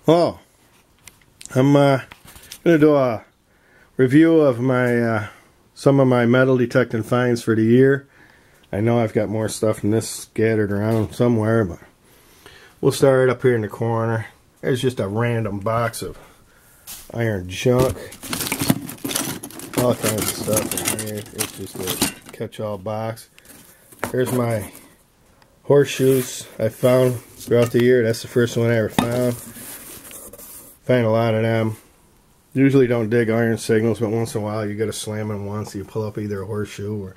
Oh, I'm going to do a review of my some of my metal detecting finds for the year. I know I've got more stuff than this scattered around somewhere, but we'll start up here in the corner. There's just a random box of iron junk. All kinds of stuff in here. It's just a catch-all box. Here's my horseshoes I found throughout the year. That's the first one I ever found. Find a lot of them. Usually don't dig iron signals, but once in a while you gotta slam them once. You pull up either a horseshoe or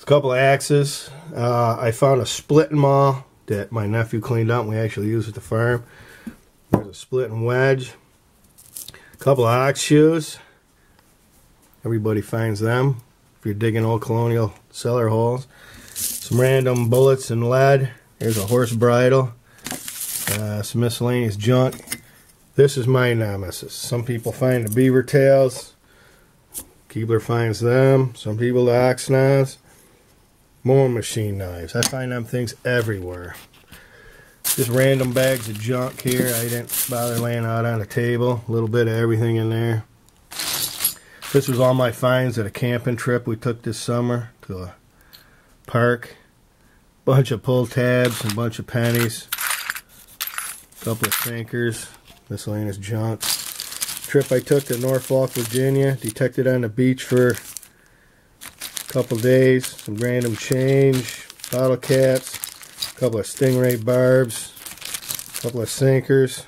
a couple of axes. I found a split and maul that my nephew cleaned up and we actually used at the farm. There's a split and wedge. A couple of ox shoes. Everybody finds them if you're digging old colonial cellar holes. Some random bullets and lead. There's a horse bridle. Some miscellaneous junk. This is my nemesis. Some people find the beaver tails. Keebler finds them. Some people the ox knives. Mowing machine knives. I find them things everywhere. Just random bags of junk here. I didn't bother laying out on the table. A little bit of everything in there. This was all my finds at a camping trip we took this summer to a park. Bunch of pull tabs, a bunch of pennies, a couple of sinkers, miscellaneous junk. Trip I took to Norfolk, Virginia. Detected on the beach for a couple days. Some random change, bottle caps, a couple of stingray barbs, a couple of sinkers,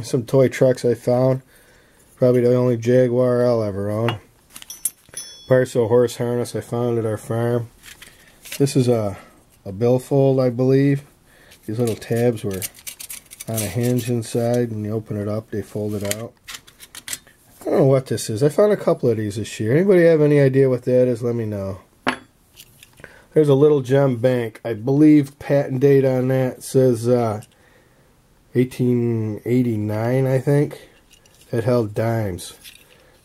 some toy trucks I found. Probably the only Jaguar I'll ever own. Parts of a horse harness I found at our farm. This is a billfold, I believe. These little tabs were on a hinge inside. When you open it up, they fold it out. I don't know what this is. I found a couple of these this year. Anybody have any idea what that is? Let me know. There's a little gem bank. I believe patent date on that says 1889, I think. It held dimes.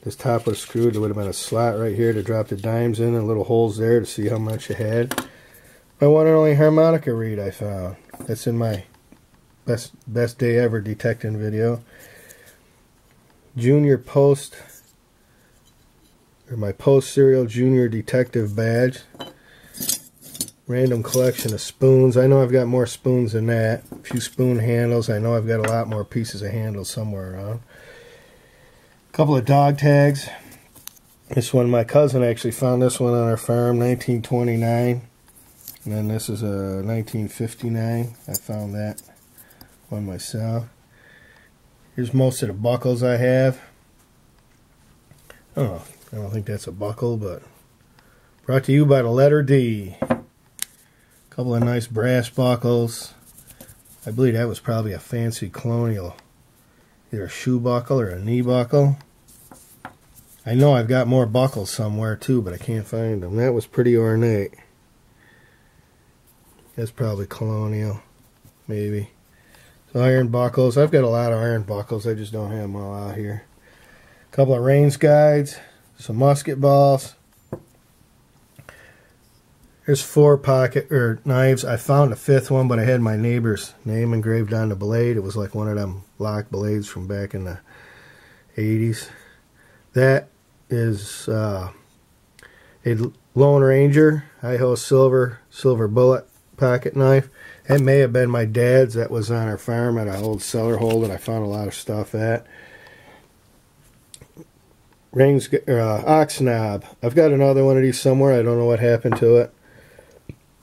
This top was screwed. There would have been a slot right here to drop the dimes in and little holes there to see how much you had. My one and only harmonica reed I found. That's in my best day ever detecting video. Junior post, or my post serial junior detective badge. Random collection of spoons. I know I've got more spoons than that. A few spoon handles. I know I've got a lot more pieces of handles somewhere around. Couple of dog tags. This one, my cousin actually found this one on our farm, 1929. And then this is a 1959. I found that one myself. Here's most of the buckles I have. Oh, I don't think that's a buckle, but brought to you by the letter D. Couple of nice brass buckles. I believe that was probably a fancy colonial, either a shoe buckle or a knee buckle. I know I've got more buckles somewhere too, but I can't find them. That was pretty ornate. That's probably colonial, maybe. So iron buckles. I've got a lot of iron buckles. I just don't have them all out here. A couple of range guides, some musket balls. There's 4 pocket knives. I found a 5th one, but I had my neighbor's name engraved on the blade. It was like one of them lock blades from back in the 80s. That is a Lone Ranger Idaho silver bullet pocket knife. It may have been my dad's. That was on our farm at an old cellar hole that I found a lot of stuff at. Ox knob. I've got another one of these somewhere. I don't know what happened to it.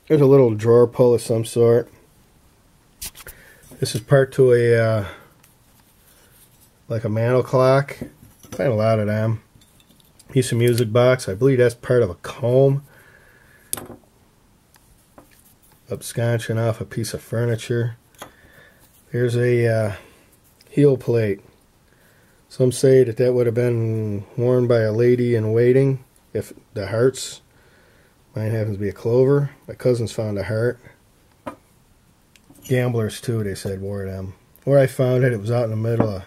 There's a little drawer pull of some sort. This is part to a like a mantle clock. Find a lot of them. Piece of music box. I believe that's part of a comb. Absconching off a piece of furniture. There's a heel plate. Some say that would have been worn by a lady in waiting. If the hearts. Mine happens to be a clover. My cousins found a heart. Gamblers too, they said, wore them. Where I found it, it was out in the middle of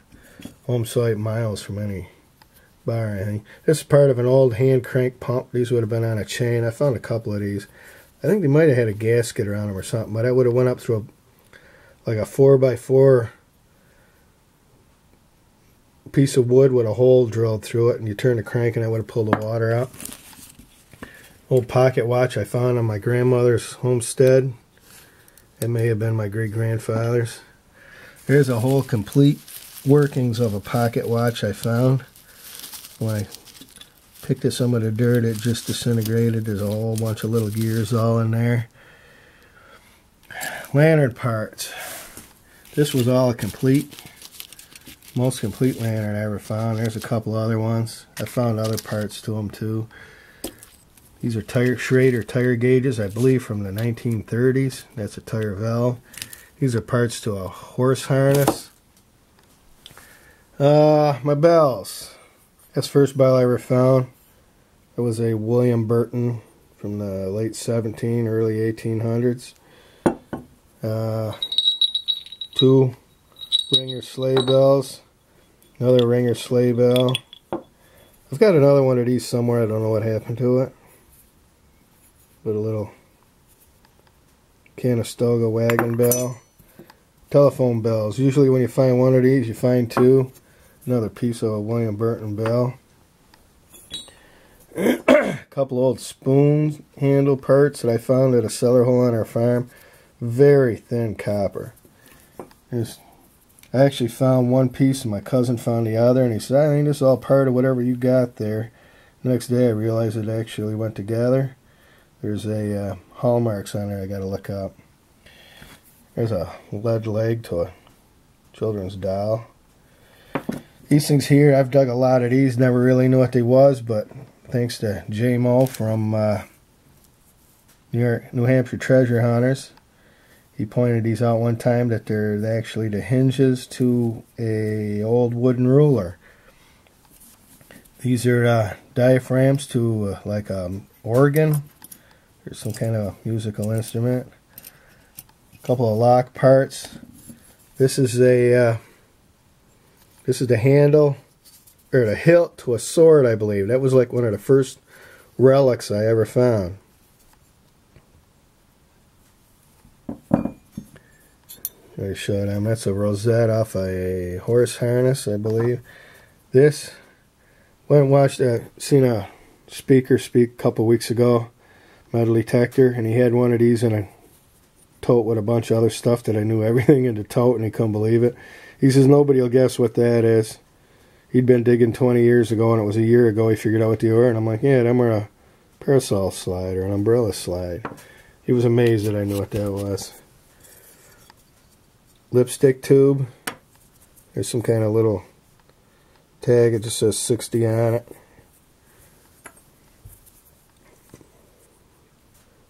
home site, miles from any bar or anything. This is part of an old hand crank pump. These would have been on a chain. I found a couple of these. I think they might have had a gasket around them or something, but I would have went up through like a 4x4 piece of wood with a hole drilled through it, and you turn the crank and I would have pulled the water out. Old pocket watch I found on my grandmother's homestead. It may have been my great-grandfather's. There's a whole complete workings of a pocket watch I found. When I picked at some of the dirt, it just disintegrated. There's a whole bunch of little gears all in there. Lantern parts. This was all a most complete lantern I ever found. There's a couple other ones. I found other parts to them too. These are Schrader tire gauges, I believe from the 1930s. That's a tire valve. These are parts to a horse harness. My bells. That's the first bell I ever found. It was a William Burton from the late 1700s, early 1800s. 2 ringer sleigh bells. Another ringer sleigh bell. I've got another one of these somewhere. I don't know what happened to it. With a little Conestoga wagon bell. Telephone bells. Usually when you find one of these, you find 2. Another piece of a William Burton bell. A couple old spoon handle parts that I found at a cellar hole on our farm. Very thin copper. I actually found one piece and my cousin found the other, and he said, I think this is all part of whatever you got there. The next day I realized it actually went together. There's a hallmarks on there I gotta look up. There's a lead leg to a children's doll. These things here, I've dug a lot of these, never really knew what they was, but thanks to J-Mo from New Hampshire Treasure Hunters, he pointed these out one time that they're actually the hinges to a old wooden ruler. These are diaphragms to like an organ or some kind of musical instrument. A couple of lock parts. This is the handle or the hilt to a sword, I believe. That was like one of the first relics I ever found. I show them. That's a rosette off a horse harness, I believe. This, went and watched, seen a speaker speak a couple weeks ago, metal detector, and he had one of these in a tote with a bunch of other stuff that I knew everything in the tote, and he couldn't believe it. He says nobody will guess what that is. He'd been digging 20 years ago, and it was a year ago he figured out what they were, and I'm like, yeah, them are a parasol slide or an umbrella slide. He was amazed that I knew what that was. Lipstick tube. There's some kind of little tag. It just says 60 on it.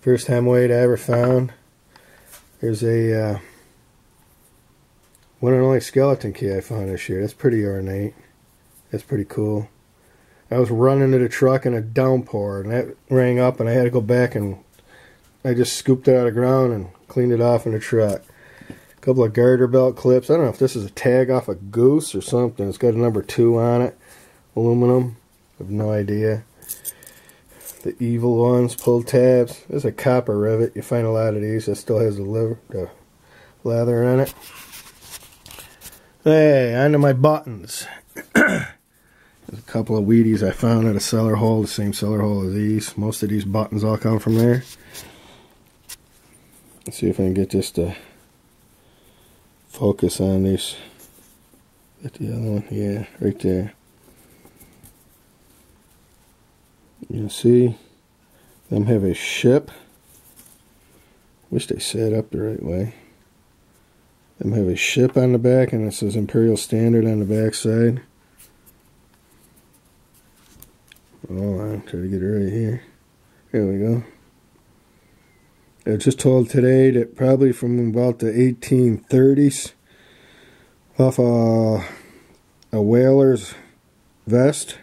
First hem weight I ever found. There's a one and only skeleton key I found this year. That's pretty ornate. That's pretty cool. I was running to the truck in a downpour, and that rang up, and I had to go back, and I just scooped it out of the ground and cleaned it off in the truck. A couple of garter belt clips. I don't know if this is a tag off a goose or something. It's got a number 2 on it. Aluminum. I have no idea. The evil ones, pull tabs. There's a copper rivet. You find a lot of these that still has the leather in it. Hey, onto my buttons. There's a couple of Wheaties I found at a cellar hole, the same cellar hole as these. Most of these buttons all come from there. Let's see if I can get this to focus on this. Get the other one, yeah, right there. You can see them have a ship. Wish they sat up the right way. Them have a ship on the back, and it says Imperial Standard on the back side. Hold on, try to get it right here. There we go. I was just told today that probably from about the 1830s, off a whaler's vest.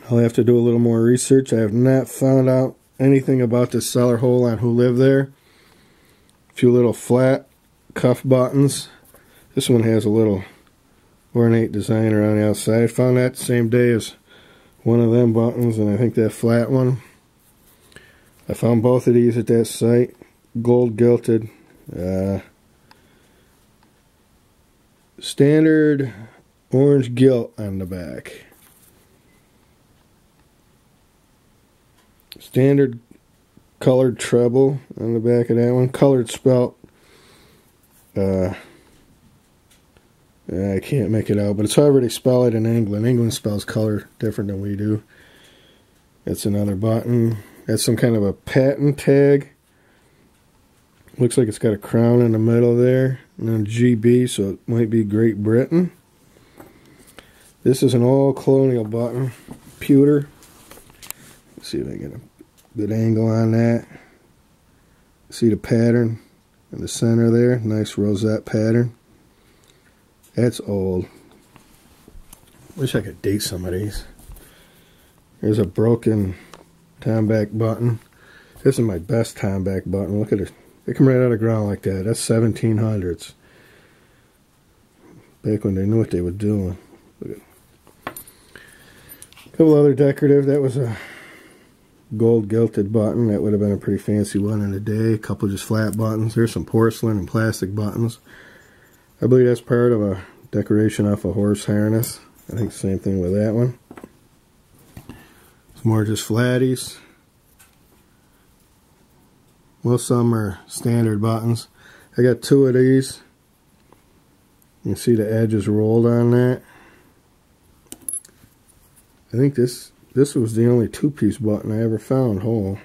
I'll have to do a little more research. I have not found out anything about this cellar hole on who lived there. A few little flat cuff buttons. This one has a little ornate design around the outside. I found that the same day as one of them buttons, and I think that flat one. I found both of these at that site. Gold gilded. standard orange gilt on the back. Standard colored treble on the back of that one. Colored spelt. I can't make it out, but it's however they spell it in England. England spells color different than we do. That's another button. That's some kind of a patent tag. Looks like it's got a crown in the middle there. And then GB, so it might be Great Britain. This is an old colonial button. Pewter. Let's see if I get a good angle on that. See the pattern in the center there. Nice rosette pattern. That's old. Wish I could date some of these. There's a broken Tomback button. This is my best Tomback button. Look at it. They come right out of the ground like that. That's 1700s. Back when they knew what they were doing. Look at it. A couple other decorative. That was a gold gilded button. That would have been a pretty fancy one in the day. A couple just flat buttons. There's some porcelain and plastic buttons. I believe that's part of a decoration off a horse harness. I think the same thing with that one. Some more just flatties. Well, some are standard buttons. I got two of these. You can see the edges rolled on that. I think this was the only two-piece button I ever found whole.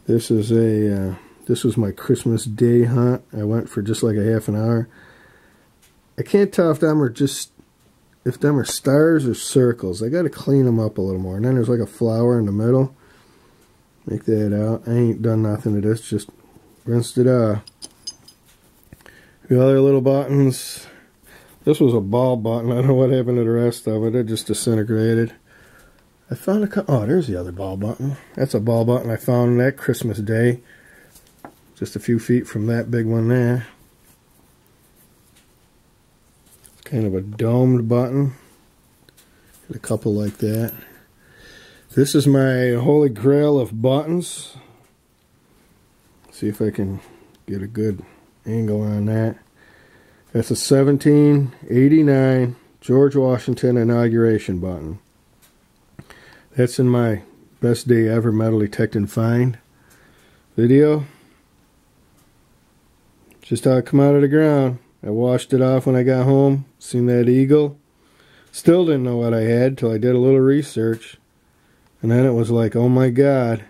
This is a this was my Christmas Day hunt. I went for just like a half an hour. I can't tell if them are stars or circles. I got to clean them up a little more. And then there's like a flower in the middle. Make that out. I ain't done nothing to this, just rinsed it off. The other little buttons. This was a ball button. I don't know what happened to the rest of it. It just disintegrated. I found a couple. Oh, there's the other ball button. That's a ball button I found that Christmas Day. Just a few feet from that big one there. It's kind of a domed button. Got a couple like that. This is my holy grail of buttons. See if I can get a good angle on that. That's a 1789 George Washington inauguration button. That's in my best day ever metal detect and find video. Just how it come out of the ground. I washed it off when I got home. Seen that eagle. Still didn't know what I had till I did a little research. And then it was like, oh my God.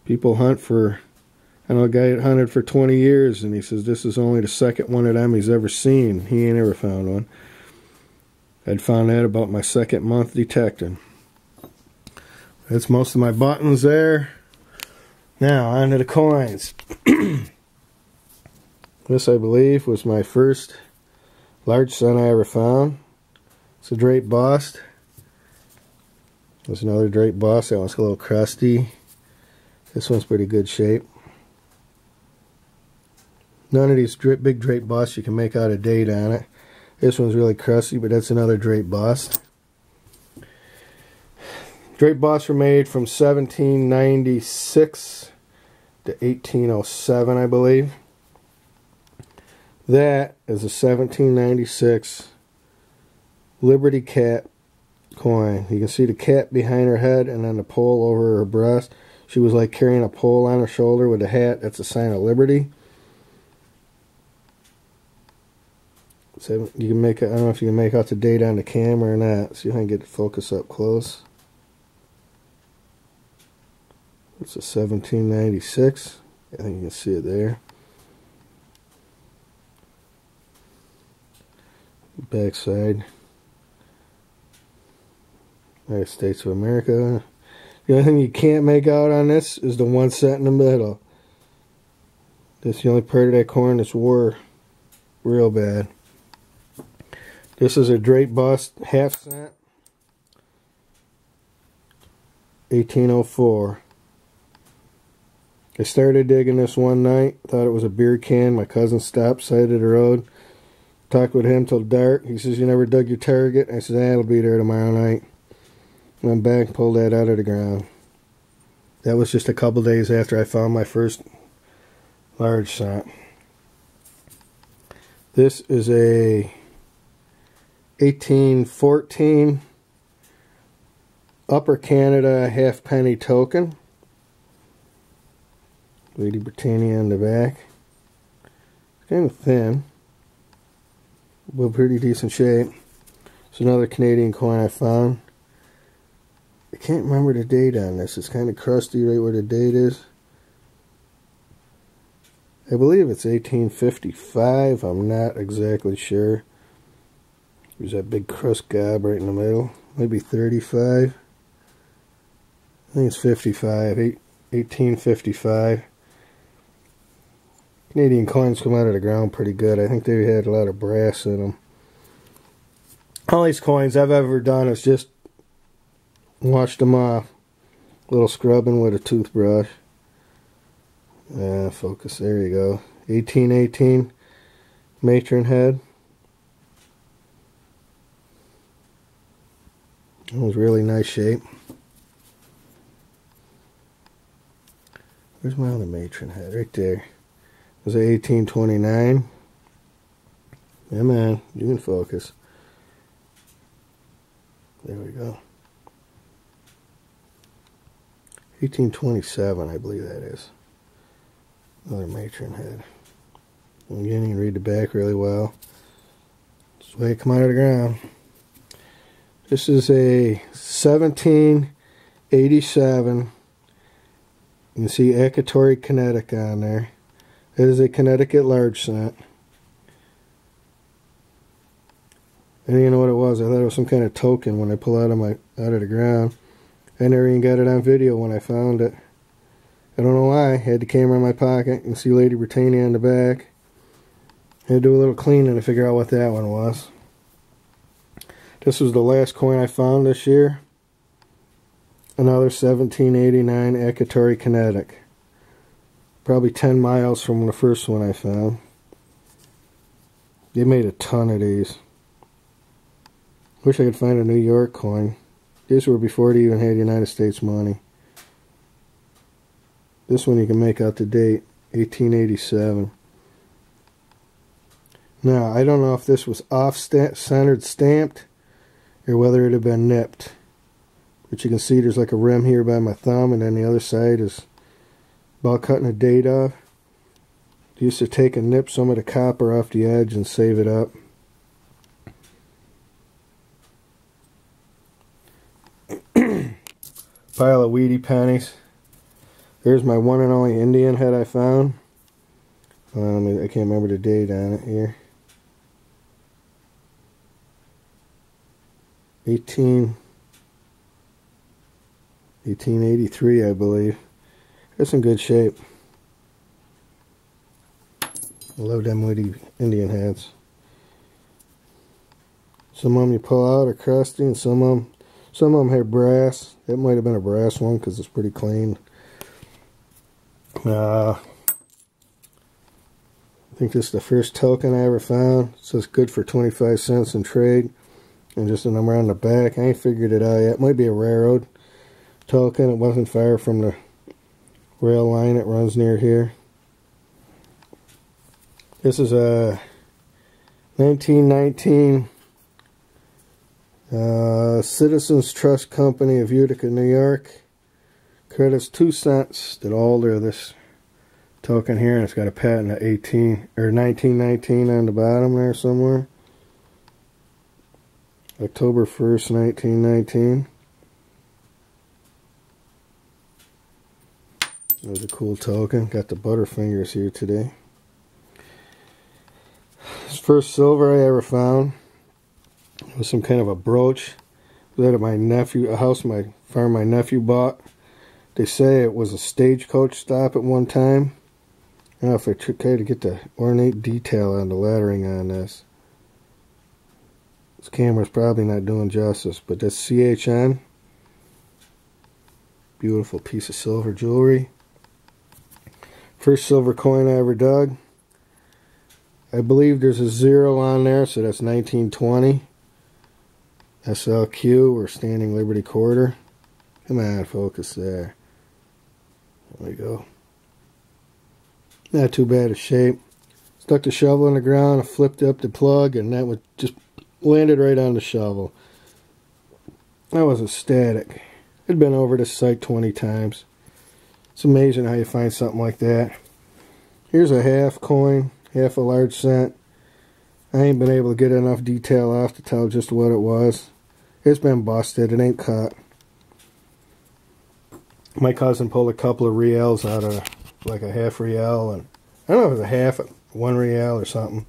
People hunt for, I know a guy that hunted for 20 years and he says this is only the second one of them he's ever seen. He ain't ever found one. I'd found that about my second month detecting. That's most of my buttons there. Now, on to the coins. This, I believe, was my first large cent I ever found. It's a drape bust. There's another drape bust. That one's a little crusty. This one's pretty good shape. None of these big drape busts you can make out a date on it. This one's really crusty, but that's another drape bust. Drape busts were made from 1796 to 1807, I believe. That is a 1796 Liberty Cat coin. You can see the cat behind her head and then the pole over her breast. She was like carrying a pole on her shoulder with a hat. That's a sign of liberty. So you can make, I don't know if you can make out the date on the camera or not. See if I can get the focus up close. It's a 1796. I think you can see it there. Backside. United States of America. The only thing you can't make out on this is the 1 cent in the middle. That's the only part of that coin that's wore real bad. This is a drape bust, half cent. 1804. I started digging this one night. Thought it was a beer can. My cousin stopped side of the road. Talked with him till dark. He says, "You never dug your target?" I said, "It'll be there tomorrow night." Went back and pulled that out of the ground. That was just a couple days after I found my first large cent. This is a 1814 Upper Canada halfpenny token. Lady Britannia on the back. It's kind of thin, but pretty decent shape. It's another Canadian coin I found. I can't remember the date on this. It's kind of crusty right where the date is. I believe it's 1855. I'm not exactly sure. There's that big crust gob right in the middle. Maybe 35. I think it's 55. 1855. Canadian coins come out of the ground pretty good. I think they had a lot of brass in them. All these coins I've ever done is just washed them off. A little scrubbing with a toothbrush. Focus, there you go. 1818 matron head. It was really nice shape. Where's my other matron head? Right there. It was 1829. Yeah, man, you can focus. There we go. 1827, I believe that is. Another matron head. Again, you can read the back really well. That's the way it come out of the ground. This is a 1787. You can see Ekatory, Connecticut on there. It is a Connecticut large cent. I didn't even know what it was. I thought it was some kind of token when I pulled out of the ground. I never even got it on video when I found it. I don't know why. I had the camera in my pocket. You can see Lady Britannia in the back. I had to do a little cleaning to figure out what that one was. This was the last coin I found this year. Another 1789 Ekatory, Connecticut. Probably 10 miles from the first one I found. They made a ton of these. Wish I could find a New York coin. These were before they even had United States money. This one you can make out the date, 1887. Now, I don't know if this was off-centered stamped or whether it had been nipped. But you can see there's like a rim here by my thumb, and then the other side is about cutting a date off. I used to take and nip some of the copper off the edge and save it up. Pile of weedy pennies. There's my one and only Indian head I found. I can't remember the date on it here. 1883, I believe. It's in good shape. I love them woody Indian heads. Some of them you pull out are crusty, and some of them have brass. It might have been a brass one because it's pretty clean. I think this is the first token I ever found. It says good for 25 cents in trade. And just a number on the back. I ain't figured it out yet. It might be a railroad token. It wasn't far from the rail line that runs near here. This is a 1919 Citizens Trust Company of Utica, New York. Credits 2 cents that alter this token here, and it's got a patent of 1919 on the bottom there somewhere. October 1st, 1919. That was a cool token. Got the Butterfingers here today. This first silver I ever found. It was some kind of a brooch. It was at a house my nephew bought. They say it was a stagecoach stop at one time. I don't know if I tried to get the ornate detail on the lettering on this. This camera's probably not doing justice, but that's CHN. Beautiful piece of silver jewelry. First silver coin I ever dug. I believe there's a 0 on there, so that's 1920. SLQ, or Standing Liberty Quarter. Come on, focus there. There we go. Not too bad a shape. It's stuck the shovel in the ground, I flipped up the plug, and that would just landed right on the shovel. I was ecstatic. I'd been over this site 20 times. It's amazing how you find something like that. Here's a half coin, half a large cent. I ain't been able to get enough detail off to tell just what it was. It's been busted. It ain't cut. My cousin pulled a couple of reals out of like a half real, and I don't know if it was a half, 1 real or something.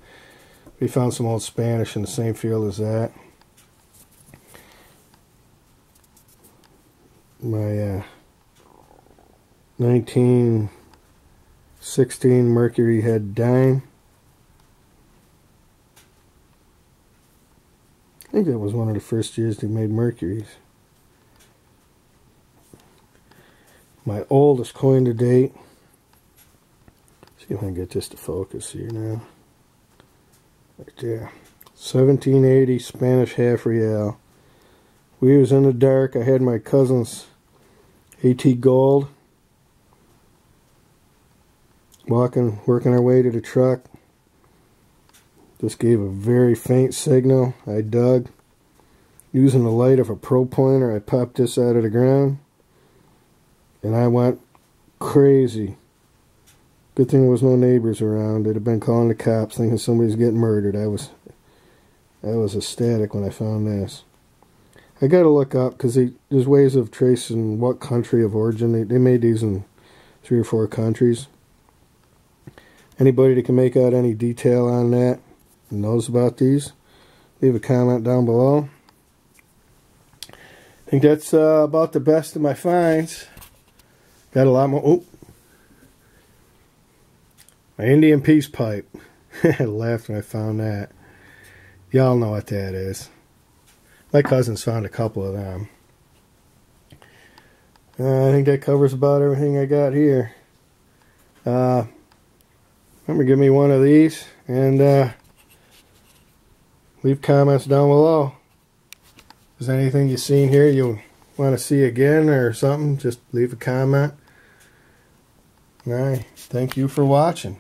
We found some old Spanish in the same field as that. My 1916 Mercury head dime. I think that was one of the first years they made Mercuries. My oldest coin to date. See if I can get this to focus here now. Right there. 1780 Spanish half real. We was in the dark. I had my cousin's AT Gold. Working our way to the truck. This gave a very faint signal. I dug. Using the light of a pro pointer, I popped this out of the ground. And I went crazy. Good thing there was no neighbors around. They'd have been calling the cops thinking somebody's getting murdered. I was ecstatic when I found this. I gotta look up because there's ways of tracing what country of origin. They made these in 3 or 4 countries. Anybody that can make out any detail on that knows about these, leave a comment down below. I think that's about the best of my finds. Got a lot more. Oh, my Indian peace pipe. I laughed when I found that. Y'all know what that is. My cousins found a couple of them. I think that covers about everything I got here. Remember, give me one of these and leave comments down below. If there's anything you've seen here you want to see again or something, just leave a comment. Alright, thank you for watching.